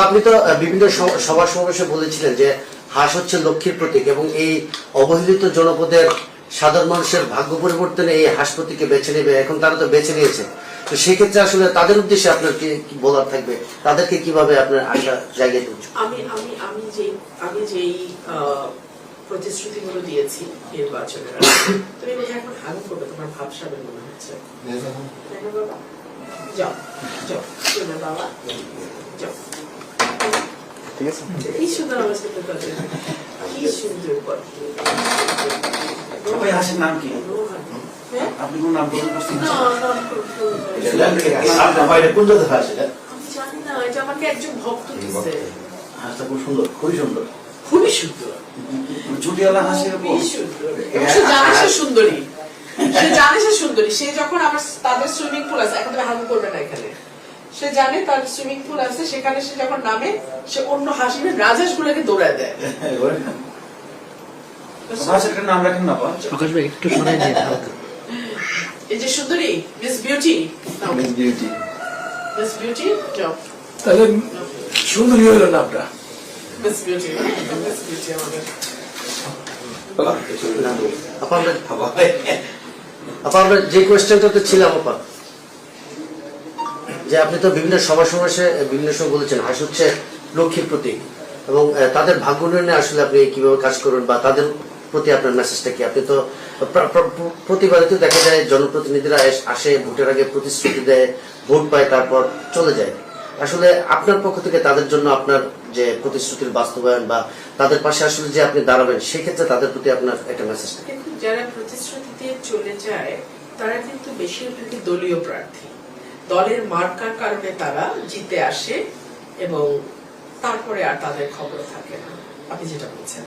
আপনি তো বিভিন্ন সভা সমাবেশে বলেছিলেন যে হাঁস হচ্ছে লক্ষ্মীর প্রতীক এবং এই অবহেলিত জনপদের সাধারণ মানুষের ভাগ্য পরিবর্তনে এই হাঁস প্রতীককে বেছে নেবে, এখন তারা তো বেছে নিয়েছে। তো সেই ক্ষেত্রে আসলে তাদের উদ্দেশ্যে আপনার কি বলার থাকবে, তাদেরকে কিভাবে আপনার আশা জায়গায় তুলছে? আমি যেই প্রতিশ্রুতিগুলো দিয়েছি নির্বাচনের, তুমি বোধহয় এখন হাল করবে, তোমার ভাবসাবের মনে হচ্ছে। বাবা যাও যাও বাবা যাও, ঠিক আছে। কি সুন্দর অবস্থা, কি সুন্দর। হাসির নাম কি? আপনি কোন নাম গ্রহণ করছেন? আমি জানি না, এটা আমাকে একজন ভক্ত দিচ্ছে। হাঁসটা খুব সুন্দর, খুবই সুন্দর, খুবই সুন্দর, জুটিওয়ালা হাসির সে জানে সে সুন্দরী, সে জানে সে সুন্দরী। সে যখন আমার তাদের সুইমিং পুল আছে, এখন তুমি হাগু করবে না এখানে, সে জানে তার সুইমিং পুল আছে, সেখানে সে যখন নামে সে অন্য হাসি রাজহাঁস গুলোকে দৌড়ায় দেয়। নাম রাখেন না প্রকাশ ভাই একটু শোনাই দিয়ে এই যে সুন্দরী miss beauty, miss beauty, miss beauty যাও, তাহলে সুন্দরী হলো নামটা। মিস বিউটি, মিস বিউটি আমাদের। আমরা যে কোয়েশ্চেনটাতে ছিলাম আপা, যে আপনি তো বিভিন্ন সভা সমাবেশে বিভিন্ন সময় বলেছেন হাঁস হচ্ছে লক্ষ্মীর প্রতীক এবং তাদের ভাগ্য উন্নয়নে আসলে আপনি কিভাবে কাজ করবেন বা তাদের প্রতি আপনার মেসেজটা কি? আপনি তো প্রতিবারে তো দেখা যায় জনপ্রতিনিধিরা আসে, ভোটের আগে প্রতিশ্রুতি দেয়, ভোট পায়, তারপর চলে যায়। আসলে আপনার পক্ষ থেকে তাদের জন্য আপনার যে প্রতিশ্রুতির বাস্তবায়ন বা তাদের পাশে আসলে যে আপনি দাঁড়াবেন, সেক্ষেত্রে তাদের প্রতি আপনার একটা মেসেজ। যারা প্রতিশ্রুতি দিয়ে চলে যায় তারা কিন্তু বেশিরভাগই দলীয় প্রার্থী, দলের মার্কার কারণে তারা জিতে আসে এবং তারপরে আর তাদের খবর থাকে না। আপনি যেটা বলছেন